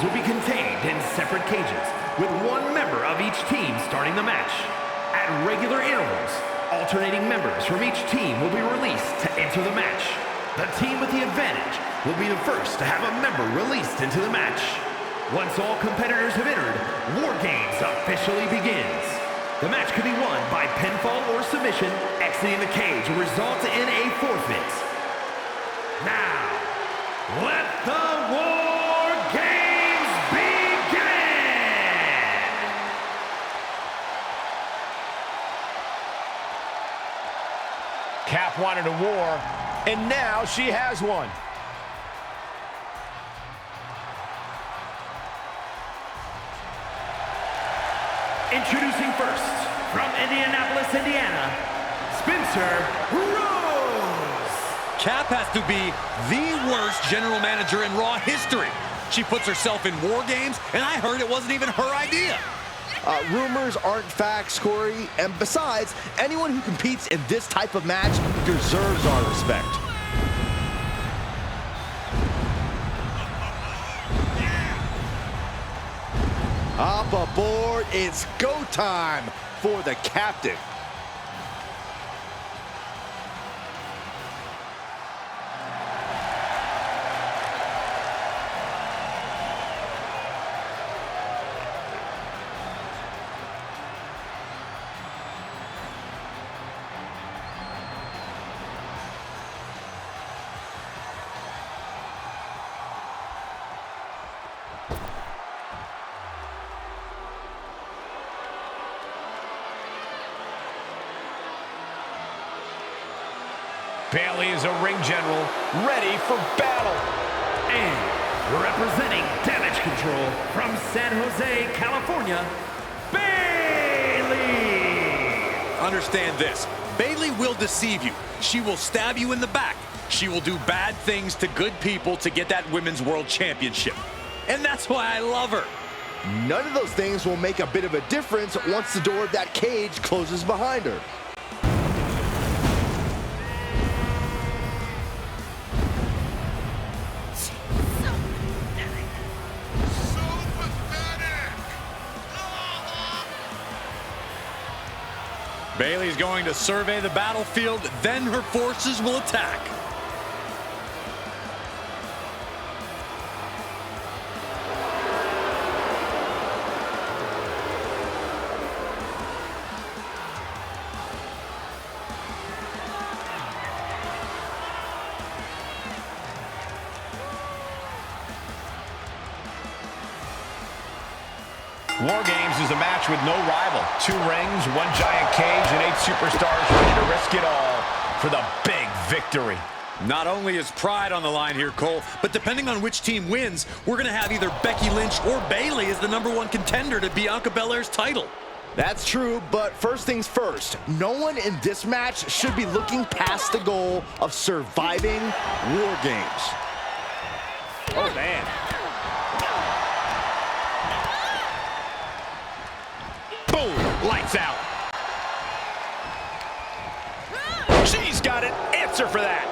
will be contained in separate cages, with one member of each team starting the match. At regular intervals, alternating members from each team will be released to enter the match. The team with the advantage will be the first to have a member released into the match. Once all competitors have entered, War Games officially begins. The match could be won by pinfall or submission. Exiting the cage will result in a forfeit. Now, let the War Games begin! Cap wanted a war, and now she has one. Introducing first, from Indianapolis, Indiana, Spencer Rose. Cap has to be the worst general manager in Raw history. She puts herself in War Games, and I heard it wasn't even her idea. Rumors aren't facts, Corey. And besides, anyone who competes in this type of match deserves our respect. Up aboard, it's go time for the captain. Bayley is a ring general, ready for battle. And representing Damage Control from San Jose, California, Bayley! Understand this. Bayley will deceive you. She will stab you in the back. She will do bad things to good people to get that Women's World Championship. And that's why I love her. None of those things will make a bit of a difference once the door of that cage closes behind her. Bayley's going to survey the battlefield, then her forces will attack. War Games is a match with no rival. 2 rings, 1 giant cage, and 8 superstars ready to risk it all for the big victory. Not only is pride on the line here, Cole, but depending on which team wins, we're going to have either Becky Lynch or Bayley as the #1 contender to Bianca Belair's title. That's true, but first things first, no one in this match should be looking past the goal of surviving War Games. Oh, man. Boom, lights out. She's got an answer for that.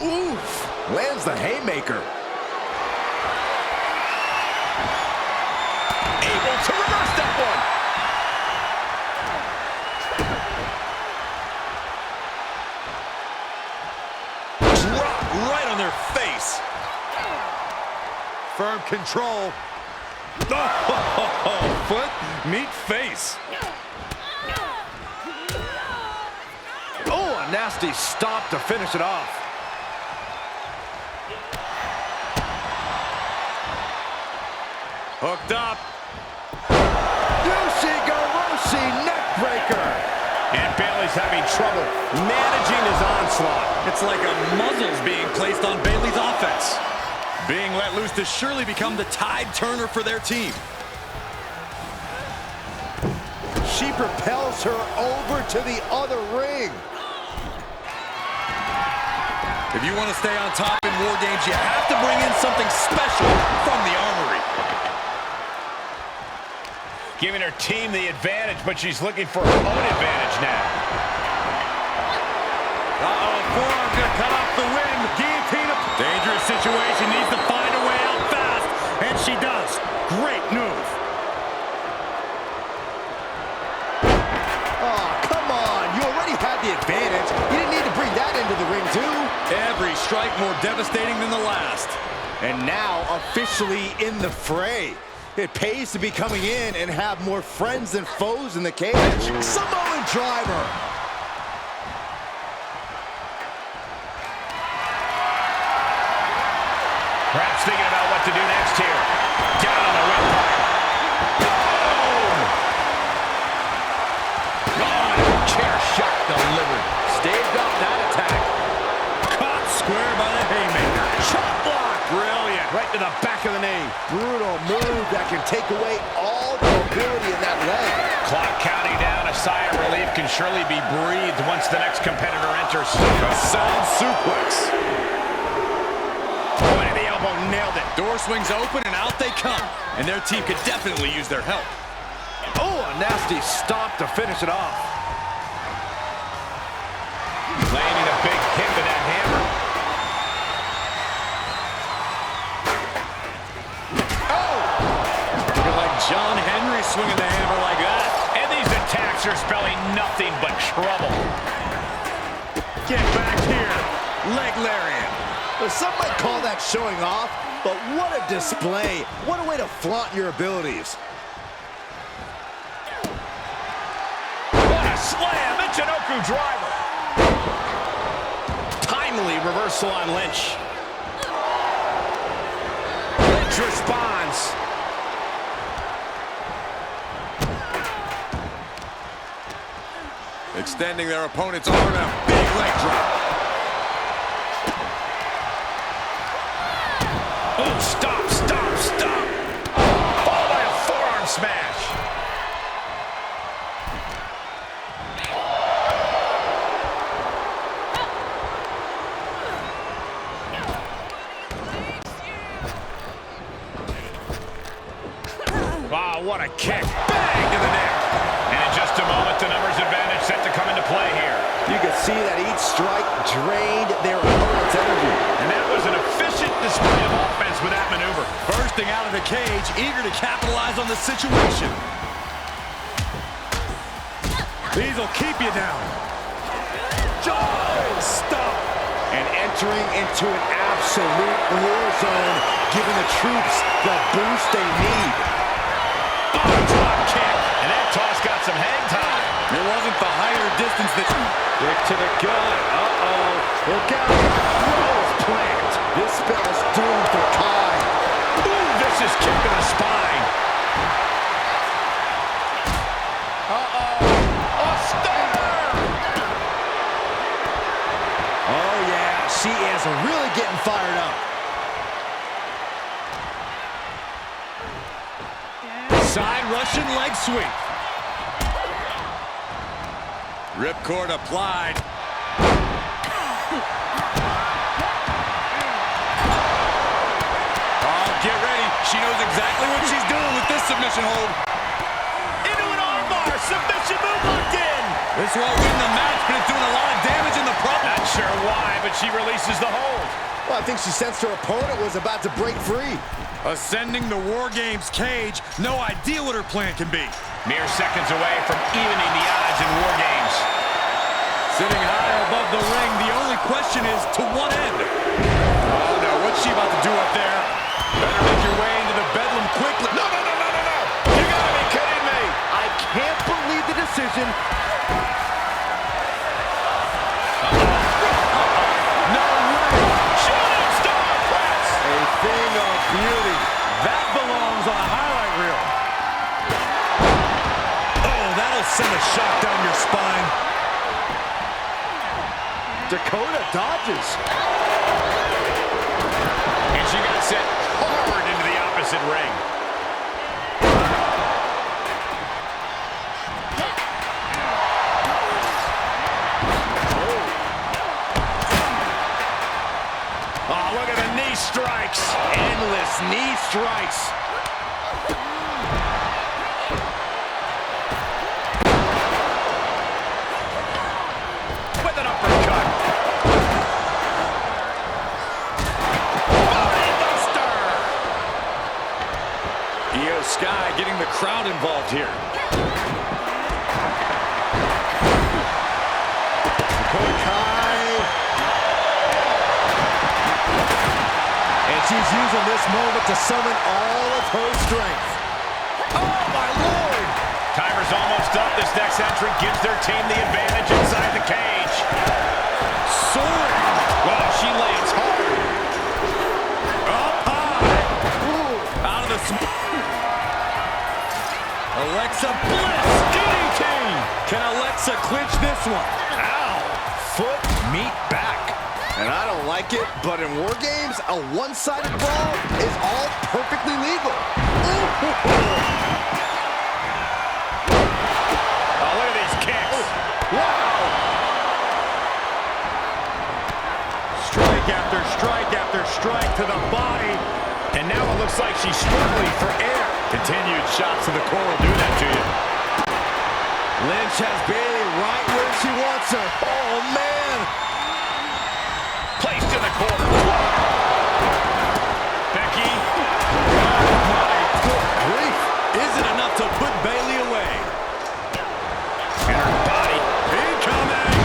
Oof, lands the haymaker. Able to reverse that one. Drop right on their face. Firm control. Oh, foot, meet face. Oh, a nasty stop to finish it off. Hooked up. Yushi neck breaker. And Bayley's having trouble managing his onslaught. It's like a muzzle's being placed on Bayley's offense. Being let loose to surely become the tide turner for their team. She propels her over to the other ring. If you want to stay on top in War Games, you have to bring in something special from the armory. Giving her team the advantage, but she's looking for her own advantage now. Uh-oh, forearm gonna cut off the wind. Guillotine. Dangerous situation. Needs to find a way out fast. And she does. Great move. Oh, come on. You already had the advantage. You didn't need to bring that into the ring, too. Every strike more devastating than the last. And now officially in the fray. It pays to be coming in and have more friends than foes in the cage. Samoan driver. Perhaps thinking about what to do next here. Down on the windpipe. Boom! Oh, chair shot delivered. Staved off that attack. Caught square by the haymaker. Chop block. Brilliant. Right to the back of the knee. Brutal move that can take away all the mobility in that leg. Clock counting down. A sigh of relief can surely be breathed once the next competitor enters. A sound suplex. Boy, the elbow nailed it. Door swings open and out they come. And their team could definitely use their help. Oh, a nasty stomp to finish it off. Landing a big hit with that hammer. Oh! Looking like John Henry swinging the hammer like that. And these attacks are spelling nothing but trouble. Get back here. Leg lariat. Some might call that showing off, but what a display. What a way to flaunt your abilities. What a slam. Michinoku driver. Timely reversal on Lynch. Lynch responds. Extending their opponent's arm out. Big leg drop. Oh, stop, stop, stop. Followed by a forearm smash. Wow, what a kick. Bang to the neck. And in just a moment, the numbers advantage set to come into play here. You can see that each strike drained their opponent's energy. And that was an efficient display of offense with that maneuver. Bursting out of the cage, eager to capitalize on the situation. These will keep you down. Stop. And entering into an absolute war zone, giving the troops the boost they need. Oh, drop kick. And that toss got some hang time. It wasn't the higher distance that... Kick to the gut. Uh-oh. Look out. Rose plant. This spell's doomed for Kai. Ooh, vicious kick to the spine. Uh-oh. A stunner. Oh, yeah. She is really getting fired up. Side Russian leg sweep. Ripcord applied. Oh, get ready. She knows exactly what she's doing with this submission hold. Into an armbar. Submission move locked in. This won't win the match, but it's doing a lot of damage in the process. Not sure why, but she releases the hold. Well, I think she sensed her opponent was about to break free. Ascending the War Games cage. No idea what her plan can be. Mere seconds away from evening the odds in War Games. Sitting high above the ring, the only question is to what end? Oh, no, what's she about to do up there? Better make your way into the bedlam quickly. No, no, no, no, no, no. You gotta be kidding me. I can't believe the decision. No way. Shooting star press. A thing of beauty. That belongs on a highlight reel. Oh, that'll send a shot down your spine. Dakota dodges. And she got sent hard into the opposite ring. Oh, look at the knee strikes. Endless knee strikes. With an uppercut. crowd involved here. And she's using this moment to summon all of her strength. Oh, my Lord! Timer's almost up. This next entrant gives their team the advantage inside the cage. Soaring! Wow, she lands hard. Up high. Ooh. Out of the Alexa Bliss! DDT! Can Alexa clinch this one? Ow! Foot meet back. And I don't like it, but in War Games, a one-sided brawl is all perfectly legal. Oh, look at these kicks. Wow! Strike after strike after strike to the body. And now it looks like she's struggling for air. Continued shots to the core will do that to you. Lynch has Bayley right where she wants her. Oh, man! Placed in the corner. Becky. Oh, my good grief. Isn't enough to put Bayley away. And her body. Incoming.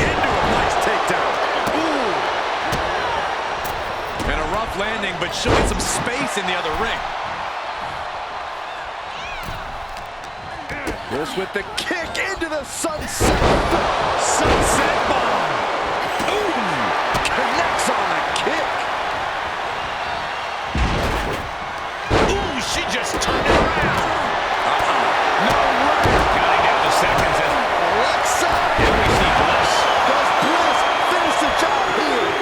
Into a nice takedown. Ooh. And a rough landing, but showing some space in the other ring. This with the kick into the sunset. Sunset bomb. Ooh! Connects on the kick. Ooh, she just turned it around. No way. Counting down the seconds and Alexa! and we see Bliss. Does Bliss finish the job here?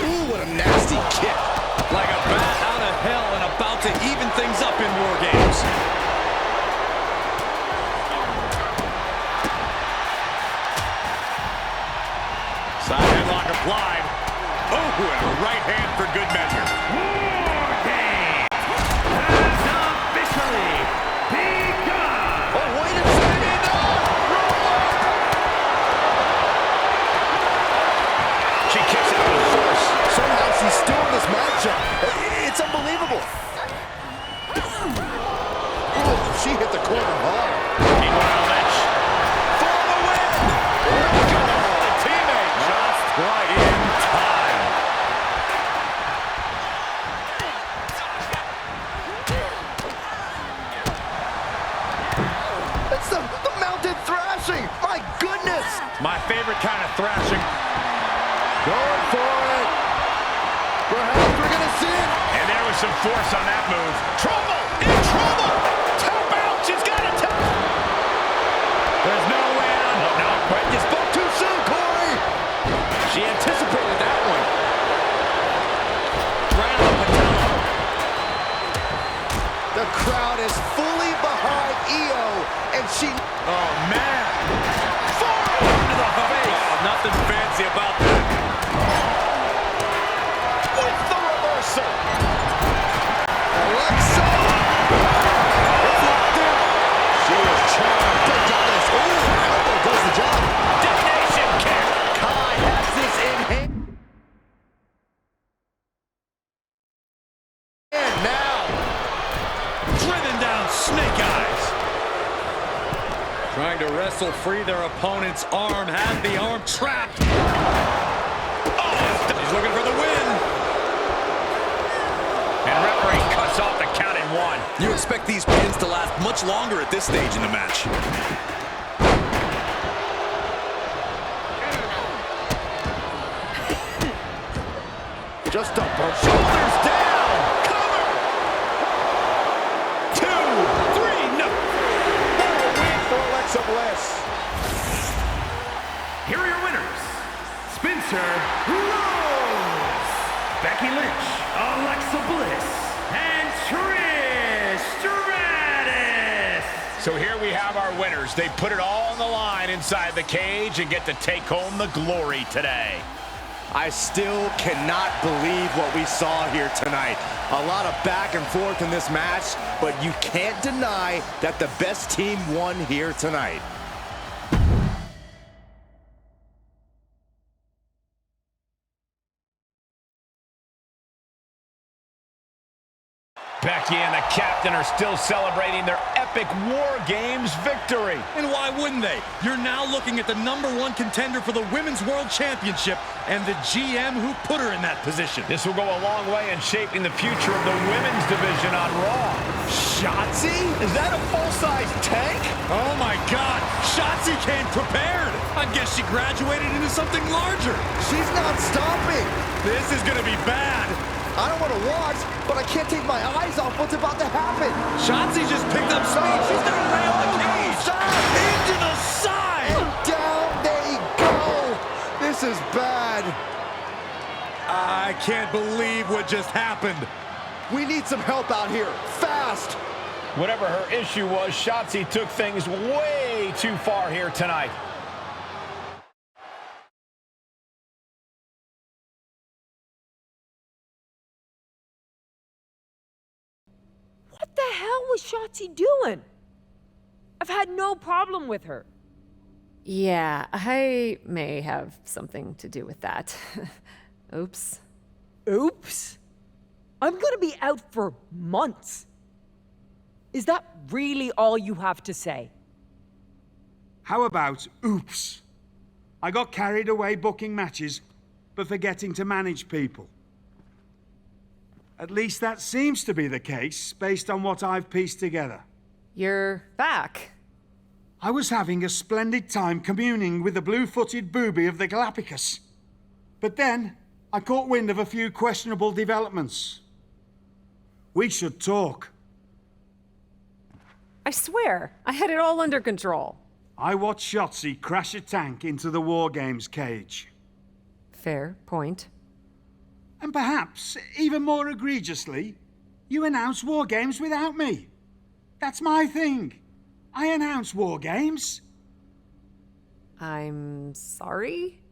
Ooh, what a nasty kick. Like a bat out of hell and about to even things up in War Games. Side headlock applied. Oh, and a right hand for good measure. War Games has officially begun. Oh, wait a second. She kicks out with force. Somehow she's still in this matchup. It's unbelievable. Ooh, she hit the corner hard. Meanwhile, Lynch. For the win! The teammate just right in time. It's the mounted thrashing. My goodness. My favorite kind of thrashing. Going for it. Perhaps we're going to see it. And there was some force on that move. Trouble! In trouble! Tap out! She's got to tap! There's no way out. Oh, no. You spoke too soon, Corey. She anticipated that one. Right on the patella. The crowd is fully behind Io, and she... Oh, man. Forearm to the face. Oh, nothing fancy about that. With the reversal! Alexa! It's locked in. She is charmed. Gonzalez. Ooh, elbow does the job. Destination kick! Kai has this in hand. And now... Driven down Snake Eyes. Trying to wrestle free their opponent's arm. Had the arm trapped. Oh, he's looking for the win. And referee cuts off the count in one. You expect these pins to last much longer at this stage in the match. Just a push. Shoulders down. Cover. 2, 3, no. Win for Alexa Bliss. Here are your winners. Spencer Rose, Becky Lynch, Alexa Bliss, and Trish Stratus. So here we have our winners. They put it all on the line inside the cage and get to take home the glory today. I still cannot believe what we saw here tonight. A lot of back and forth in this match, but you can't deny that the best team won here tonight. Becky and the captain are still celebrating their epic War Games victory. And why wouldn't they? You're now looking at the #1 contender for the Women's World Championship and the GM who put her in that position. This will go a long way in shaping the future of the women's division on Raw. Shotzi? Is that a full-size tank? Oh my God, Shotzi came prepared. I guess she graduated into something larger. She's not stopping. This is gonna be bad. I don't want to watch, but I can't take my eyes off what's about to happen. Shotzi just picked up speed. She's gonna rail the cage. Into the side. And down they go. This is bad. I can't believe what just happened. We need some help out here, fast. Whatever her issue was, Shotzi took things way too far here tonight. What the hell was Shotzi doing? I've had no problem with her. Yeah, I may have something to do with that. Oops. Oops. I'm gonna be out for months. Is that really all you have to say? How about oops? I got carried away booking matches, but forgetting to manage people. At least that seems to be the case, based on what I've pieced together. You're back. I was having a splendid time communing with the blue-footed booby of the Galapagos. But then, I caught wind of a few questionable developments. We should talk. I swear, I had it all under control. I watched Shotzi crash a tank into the War Games cage. Fair point. And perhaps, even more egregiously, you announce War Games without me. That's my thing. I announce War Games. I'm sorry?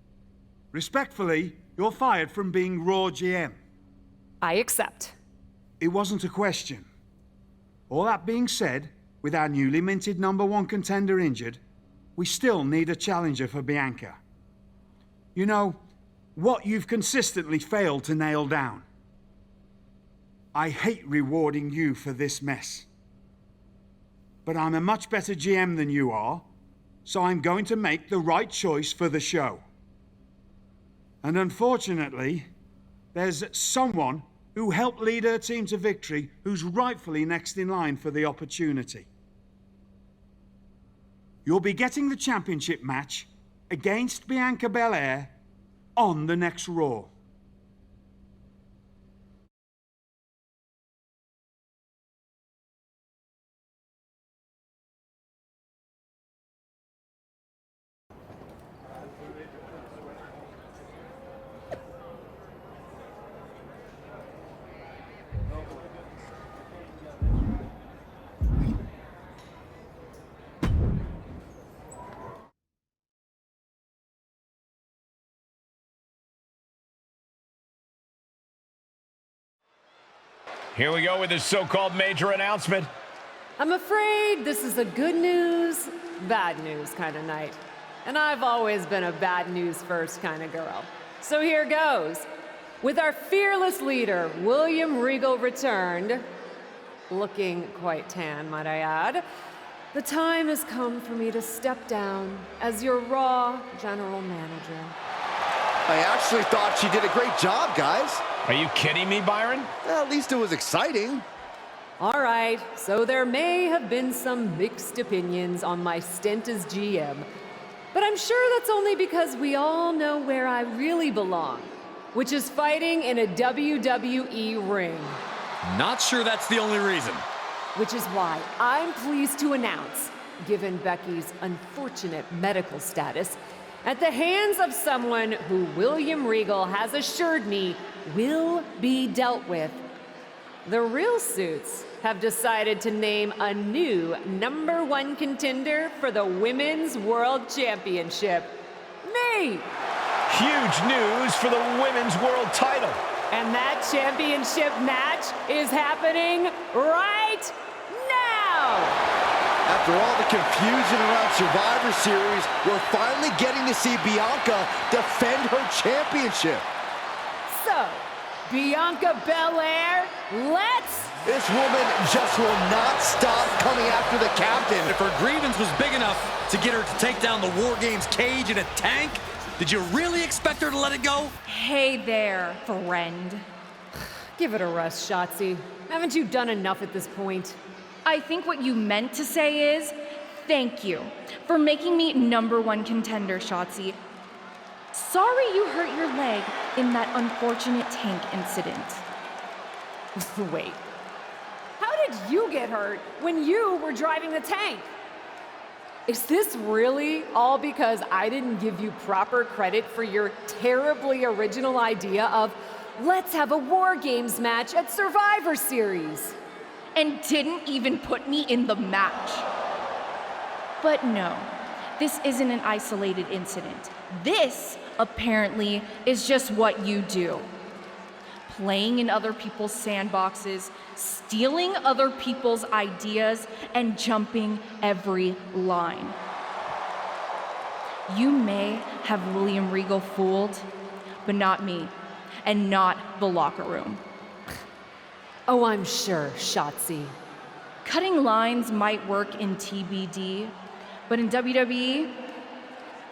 Respectfully, you're fired from being Raw GM. I accept. It wasn't a question. All that being said, with our newly minted #1 contender injured, we still need a challenger for Bianca. You know, what you've consistently failed to nail down. I hate rewarding you for this mess. But I'm a much better GM than you are, so I'm going to make the right choice for the show. And unfortunately, there's someone who helped lead her team to victory who's rightfully next in line for the opportunity. You'll be getting the championship match against Bianca Belair on the next Raw. Here we go with this so-called major announcement. I'm afraid this is a good news, bad news kind of night. And I've always been a bad news first kind of girl. So here goes. With our fearless leader, William Regal, returned, looking quite tan, might I add, the time has come for me to step down as your Raw General Manager. I actually thought she did a great job, guys. Are you kidding me, Byron? At least it was exciting. All right, so there may have been some mixed opinions on my stint as GM, but I'm sure that's only because we all know where I really belong, which is fighting in a WWE ring. Not sure that's the only reason. Which is why I'm pleased to announce, given Becky's unfortunate medical status, at the hands of someone who William Regal has assured me will be dealt with, the Real Suits have decided to name a new #1 contender for the Women's World Championship. Me! Huge news for the Women's World title. And that championship match is happening right now! After all the confusion around Survivor Series, we're finally getting to see Bianca defend her championship. So, Bianca Belair, let's This woman just will not stop coming after the captain. If her grievance was big enough to get her to take down the War Games cage in a tank, did you really expect her to let it go? Hey there, friend. Give it a rest, Shotzi. Haven't you done enough at this point? I think what you meant to say is, thank you for making me #1 contender, Shotzi. Sorry you hurt your leg in that unfortunate tank incident. Wait. How did you get hurt when you were driving the tank? Is this really all because I didn't give you proper credit for your terribly original idea of let's have a War Games match at Survivor Series? And didn't even put me in the match. But no, this isn't an isolated incident. This, apparently, is just what you do. Playing in other people's sandboxes, stealing other people's ideas, and jumping every line. You may have William Regal fooled, but not me, and not the locker room. Oh, I'm sure, Shotzi. Cutting lines might work in TBD, but in WWE,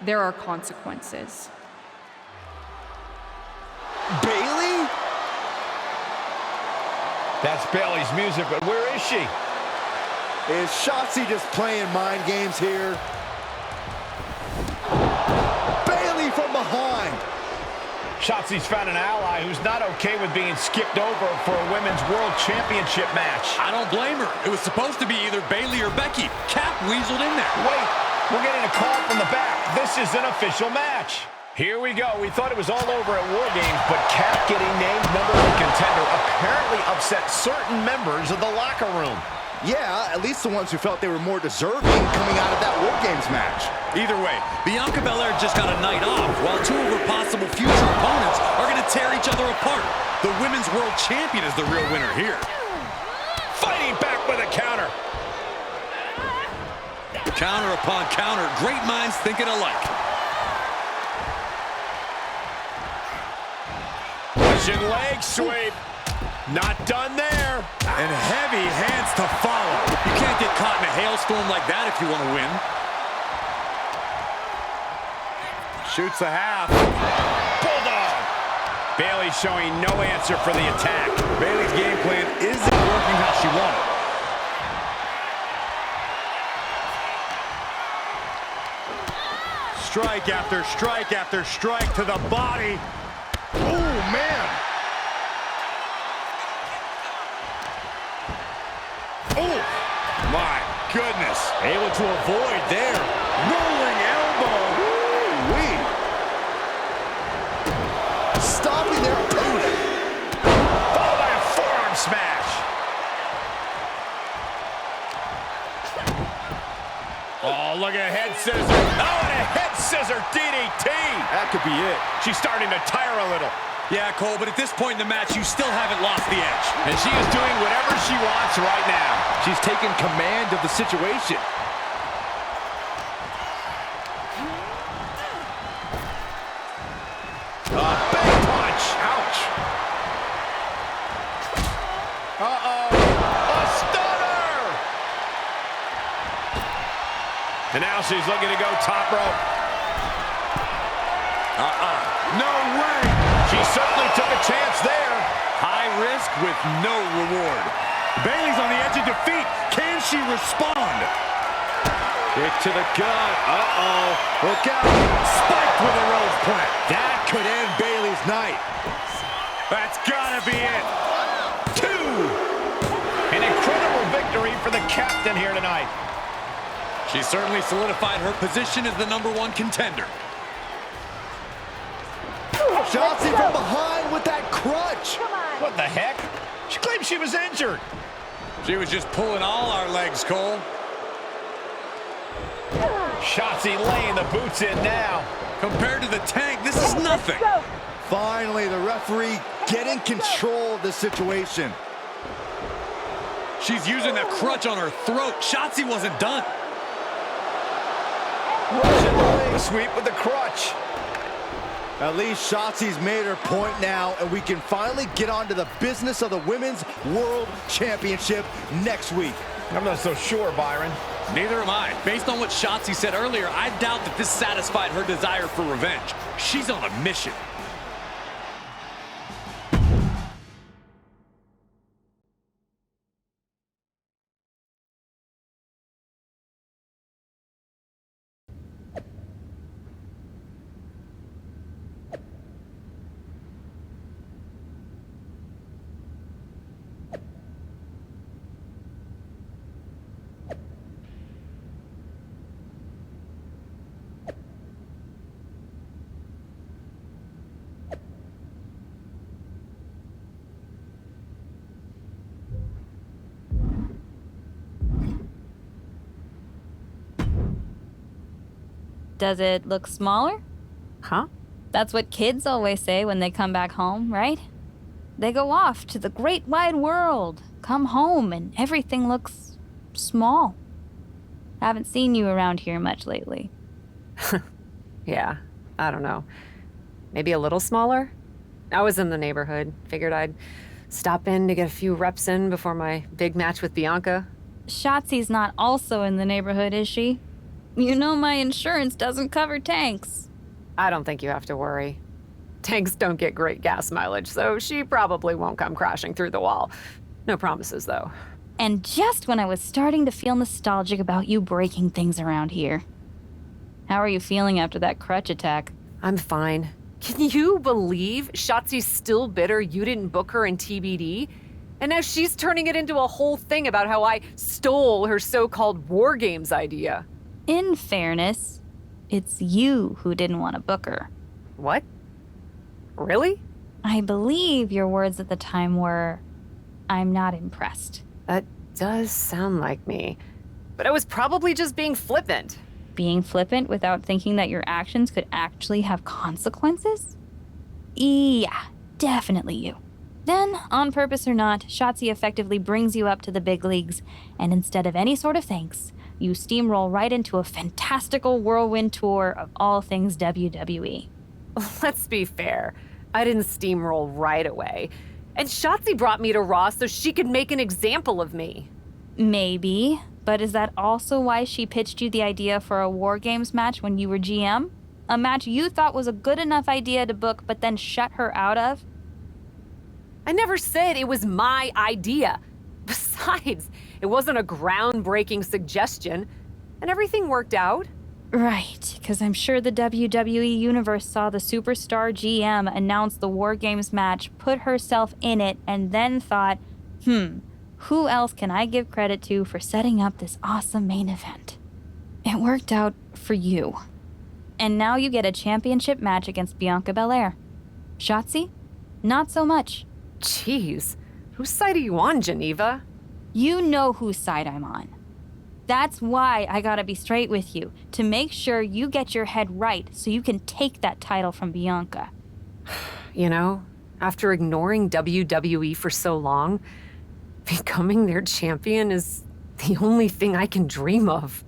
there are consequences. Bayley? That's Bayley's music, but where is she? Is Shotzi just playing mind games here? Bayley from behind. Shotzi's found an ally who's not okay with being skipped over for a Women's World Championship match. I don't blame her. It was supposed to be either Bayley or Becky. Cap weaseled in there. Wait, we're getting a call from the back. This is an official match. Here we go. We thought it was all over at War Games, but Cap getting named #1 contender apparently upset certain members of the locker room. Yeah, at least the ones who felt they were more deserving coming out of that War Games match. Either way, Bianca Belair just got a night off, while two of her possible future opponents are going to tear each other apart. The Women's World Champion is the real winner here. Fighting back with a counter. Counter upon counter, great minds thinking alike. Russian leg sweep. Not done there. And heavy hands to follow. You can't get caught in a hailstorm like that if you want to win. Shoots a half. Bulldog. Bayley showing no answer for the attack. Bayley's game plan isn't working how she wanted. Strike after strike after strike to the body. Oh, man. Oh, my goodness. Able to avoid there. Rolling elbow. Woo-wee. Stopping their opponent. Followed by a forearm smash. Oh, look at a head scissor. Oh, and a head scissor DDT. That could be it. She's starting to tire a little. Yeah, Cole, but at this point in the match, you still haven't lost the edge. And she is doing whatever she wants right now. She's taking command of the situation. A big punch. Ouch. Uh-oh. A stunner. And now she's looking to go top rope. No way. She certainly took a chance there. High risk with no reward. Bayley's on the edge of defeat. Can she respond? Kick to the gut. Uh-oh. Look out. Spiked with a rose plant. That could end Bayley's night. That's gotta be it. 2. An incredible victory for the captain here tonight. She certainly solidified her position as the #1 contender. Shotzi from behind with that crutch. What the heck? She claimed she was injured. She was just pulling all our legs, Cole. Shotzi laying the boots in now. Compared to the tank, this is nothing. Finally, the referee getting control of the situation. She's using that crutch on her throat. Shotzi wasn't done. Russian leg sweep with the crutch. At least Shotzi's made her point now, and we can finally get on to the business of the Women's World Championship next week. I'm not so sure, Byron. Neither am I. Based on what Shotzi said earlier, I doubt that this satisfied her desire for revenge. She's on a mission. Does it look smaller? Huh? That's what kids always say when they come back home, right? They go off to the great wide world, come home, and everything looks small. Haven't seen you around here much lately. Yeah, I don't know. Maybe a little smaller? I was in the neighborhood. Figured I'd stop in to get a few reps in before my big match with Bianca. Shotzi's not also in the neighborhood, is she? You know my insurance doesn't cover tanks. I don't think you have to worry. Tanks don't get great gas mileage, so she probably won't come crashing through the wall. No promises, though. And just when I was starting to feel nostalgic about you breaking things around here. How are you feeling after that crutch attack? I'm fine. Can you believe Shotzi's still bitter you didn't book her in TBD? And now she's turning it into a whole thing about how I stole her so-called War Games idea. In fairness, it's you who didn't want to book her. What? Really? I believe your words at the time were, "I'm not impressed." That does sound like me. But I was probably just being flippant. Being flippant without thinking that your actions could actually have consequences? Yeah, definitely you. Then, on purpose or not, Shotzi effectively brings you up to the big leagues, and instead of any sort of thanks, you steamroll right into a fantastical whirlwind tour of all things WWE. Let's be fair. I didn't steamroll right away. And Shotzi brought me to Raw so she could make an example of me. Maybe, but is that also why she pitched you the idea for a War Games match when you were GM? A match you thought was a good enough idea to book but then shut her out of? I never said it was my idea. Besides, it wasn't a groundbreaking suggestion, and everything worked out. Right, because I'm sure the WWE Universe saw the superstar GM announce the War Games match, put herself in it, and then thought, who else can I give credit to for setting up this awesome main event? It worked out for you. And now you get a championship match against Bianca Belair. Shotzi? Not so much. Jeez, whose side are you on, Geneva? You know whose side I'm on. That's why I gotta be straight with you, to make sure you get your head right so you can take that title from Bianca. You know, after ignoring WWE for so long, becoming their champion is the only thing I can dream of.